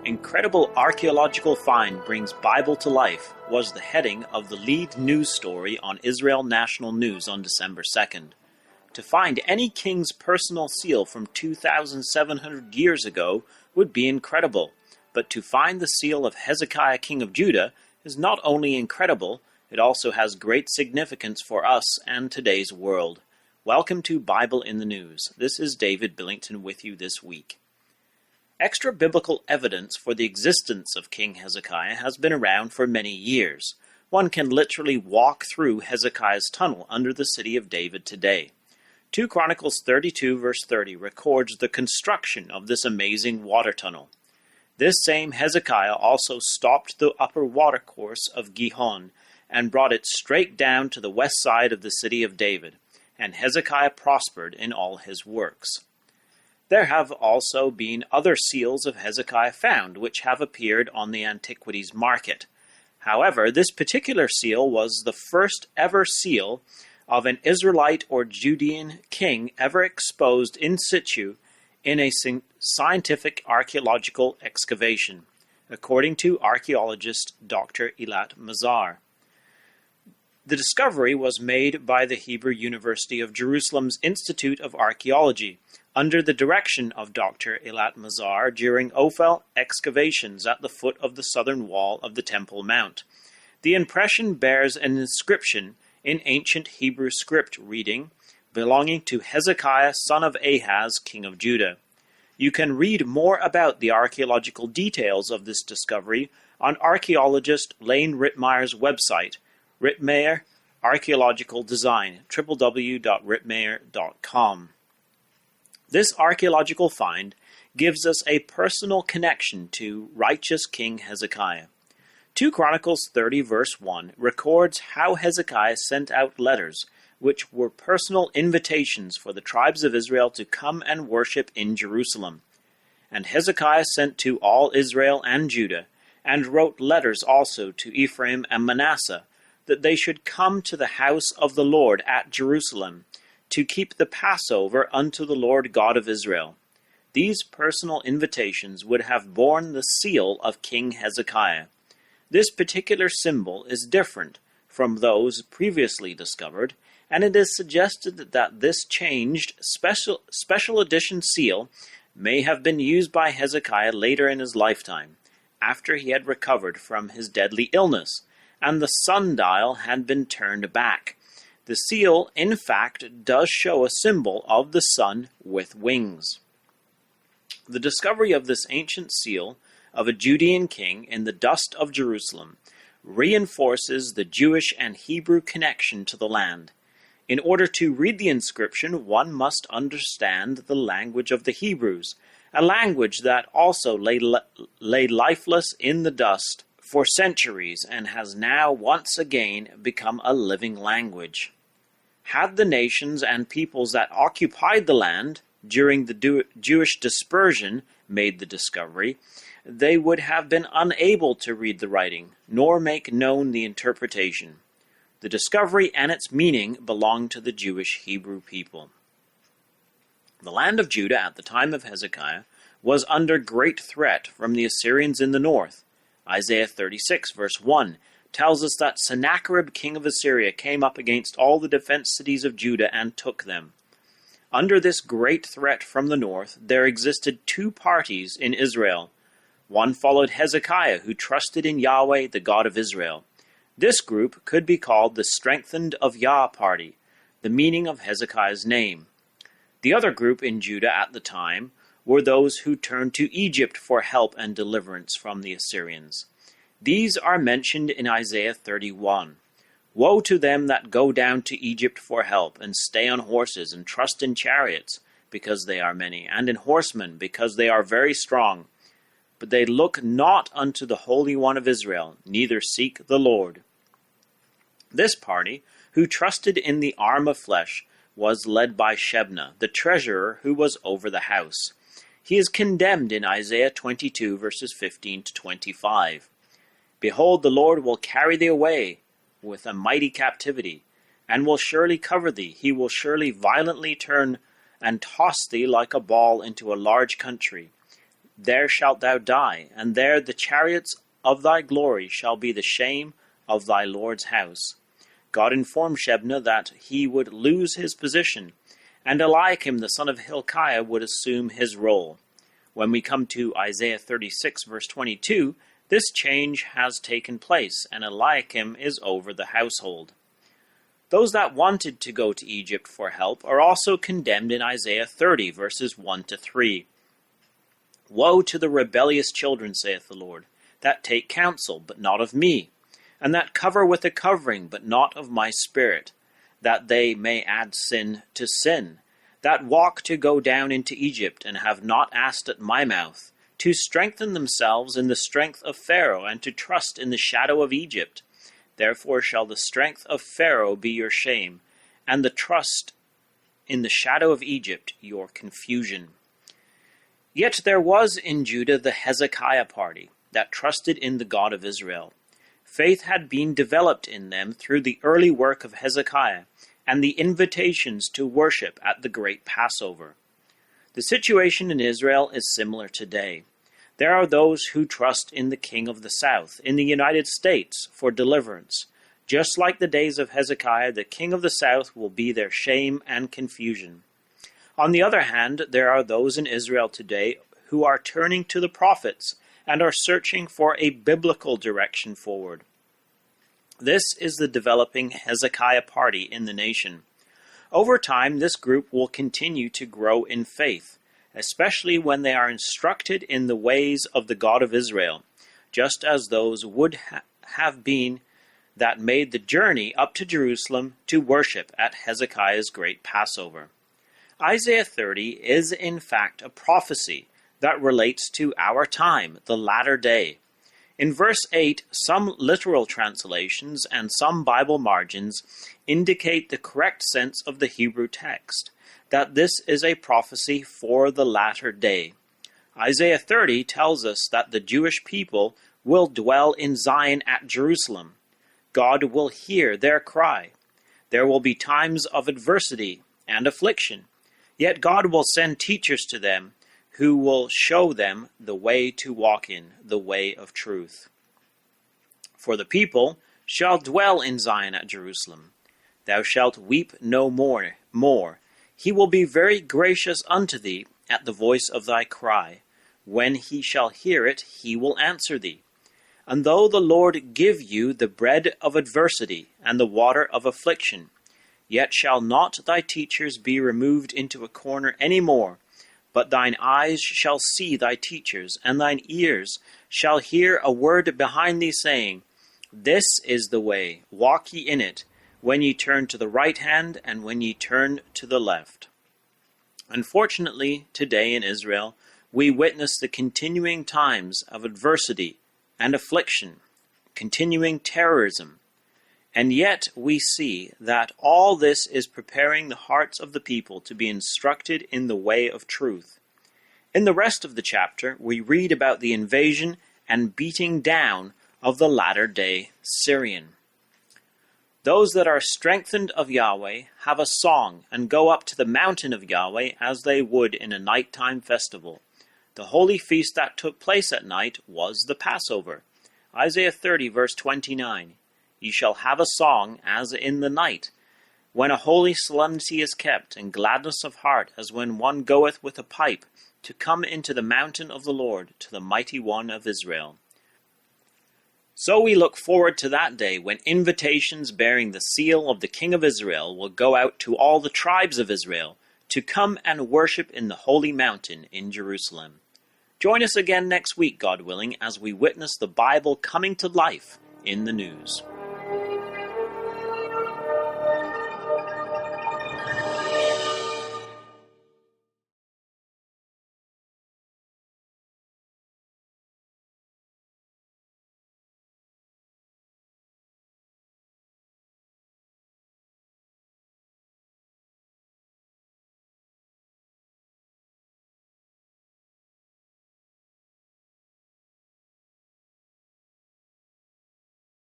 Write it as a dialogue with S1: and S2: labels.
S1: Incredible archaeological find brings Bible to life was the heading of the lead news story on Israel National News on December 2nd. To find any king's personal seal from 2,700 years ago would be incredible, but to find the seal of Hezekiah, king of Judah, is not only incredible, it also has great significance for us and today's world. Welcome to Bible in the News. This is David Billington with you this week. Extra biblical evidence for the existence of King Hezekiah has been around for many years. One can literally walk through Hezekiah's tunnel under the city of David today. 2 Chronicles 32 verse 30 records the construction of this amazing water tunnel. This same Hezekiah also stopped the upper watercourse of Gihon and brought it straight down to the west side of the city of David, and Hezekiah prospered in all his works. There have also been other seals of Hezekiah found, which have appeared on the antiquities market. However, this particular seal was the first ever seal of an Israelite or Judean king ever exposed in situ in a scientific archaeological excavation, according to archaeologist Dr. Eilat Mazar. The discovery was made by the Hebrew University of Jerusalem's Institute of Archaeology, under the direction of Dr. Eilat Mazar during Ophel excavations at the foot of the southern wall of the Temple Mount. The impression bears an inscription in ancient Hebrew script reading, belonging to Hezekiah, son of Ahaz, king of Judah. You can read more about the archaeological details of this discovery on archaeologist Lane Rittmeyer's website, Rittmeyer Archaeological Design, www.rittmeyer.com. This archaeological find gives us a personal connection to righteous King Hezekiah. 2 Chronicles 30 verse 1 records how Hezekiah sent out letters, which were personal invitations for the tribes of Israel to come and worship in Jerusalem. And Hezekiah sent to all Israel and Judah, and wrote letters also to Ephraim and Manasseh, that they should come to the house of the Lord at Jerusalem, to keep the Passover unto the Lord God of Israel. These personal invitations would have borne the seal of King Hezekiah. This particular symbol is different from those previously discovered, and it is suggested that this changed special edition seal may have been used by Hezekiah later in his lifetime, after he had recovered from his deadly illness, and the sundial had been turned back. The seal, in fact, does show a symbol of the sun with wings. The discovery of this ancient seal of a Judean king in the dust of Jerusalem reinforces the Jewish and Hebrew connection to the land. In order to read the inscription, one must understand the language of the Hebrews, a language that also lay lifeless in the dust for centuries and has now once again become a living language. Had the nations and peoples that occupied the land during the Jewish dispersion made the discovery, they would have been unable to read the writing, nor make known the interpretation. The discovery and its meaning belong to the Jewish Hebrew people. The land of Judah at the time of Hezekiah was under great threat from the Assyrians in the north. Isaiah 36 verse 1 tells us that Sennacherib, king of Assyria, came up against all the defense cities of Judah and took them. Under this great threat from the north, there existed two parties in Israel. One followed Hezekiah, who trusted in Yahweh, the God of Israel. This group could be called the Strengthened of Yah party, the meaning of Hezekiah's name. The other group in Judah at the time were those who turned to Egypt for help and deliverance from the Assyrians. These are mentioned in Isaiah 31. Woe to them that go down to Egypt for help, and stay on horses, and trust in chariots, because they are many, and in horsemen, because they are very strong. But they look not unto the Holy One of Israel, neither seek the Lord. This party, who trusted in the arm of flesh, was led by Shebna, the treasurer who was over the house. He is condemned in Isaiah 22, verses 15 to 25. Behold, the Lord will carry thee away with a mighty captivity, and will surely cover thee. He will surely violently turn and toss thee like a ball into a large country. There shalt thou die, and there the chariots of thy glory shall be the shame of thy Lord's house. God informed Shebna that he would lose his position, and Eliakim the son of Hilkiah would assume his role. When we come to Isaiah 36 verse 22, this change has taken place, and Eliakim is over the household. Those that wanted to go to Egypt for help are also condemned in Isaiah 30 verses 1 to 3. Woe to the rebellious children, saith the Lord, that take counsel, but not of me, and that cover with a covering, but not of my spirit, that they may add sin to sin, that walk to go down into Egypt, and have not asked at my mouth, to strengthen themselves in the strength of Pharaoh, and to trust in the shadow of Egypt. Therefore shall the strength of Pharaoh be your shame, and the trust in the shadow of Egypt your confusion. Yet there was in Judah the Hezekiah party that trusted in the God of Israel. Faith had been developed in them through the early work of Hezekiah and the invitations to worship at the great Passover. The situation in Israel is similar today. There are those who trust in the King of the South, in the United States, for deliverance. Just like the days of Hezekiah, the King of the South will be their shame and confusion. On the other hand, there are those in Israel today who are turning to the prophets and are searching for a biblical direction forward. This is the developing Hezekiah party in the nation. Over time, this group will continue to grow in faith, especially when they are instructed in the ways of the God of Israel, just as those would have been that made the journey up to Jerusalem to worship at Hezekiah's great Passover. Isaiah 30 is in fact a prophecy that relates to our time, the latter day. In verse 8, some literal translations and some Bible margins indicate the correct sense of the Hebrew text, that this is a prophecy for the latter day. Isaiah 30 tells us that the Jewish people will dwell in Zion at Jerusalem. God will hear their cry. There will be times of adversity and affliction, yet God will send teachers to them who will show them the way to walk in, the way of truth. For the people shall dwell in Zion at Jerusalem. Thou shalt weep no more. He will be very gracious unto thee at the voice of thy cry. When he shall hear it, he will answer thee. And though the Lord give you the bread of adversity and the water of affliction, yet shall not thy teachers be removed into a corner any more, but thine eyes shall see thy teachers, and thine ears shall hear a word behind thee saying, This is the way, walk ye in it, when ye turn to the right hand, and when ye turn to the left. Unfortunately, today in Israel, we witness the continuing times of adversity and affliction, continuing terrorism, and yet we see that all this is preparing the hearts of the people to be instructed in the way of truth. In the rest of the chapter, we read about the invasion and beating down of the latter-day Syrian. Those that are strengthened of Yahweh have a song and go up to the mountain of Yahweh as they would in a nighttime festival. The holy feast that took place at night was the Passover. Isaiah 30 verse 29. Ye shall have a song as in the night, when a holy solemnity is kept, and gladness of heart, as when one goeth with a pipe, to come into the mountain of the Lord, to the mighty one of Israel. So we look forward to that day when invitations bearing the seal of the King of Israel will go out to all the tribes of Israel to come and worship in the holy mountain in Jerusalem. Join us again next week, God willing, as we witness the Bible coming to life in the news.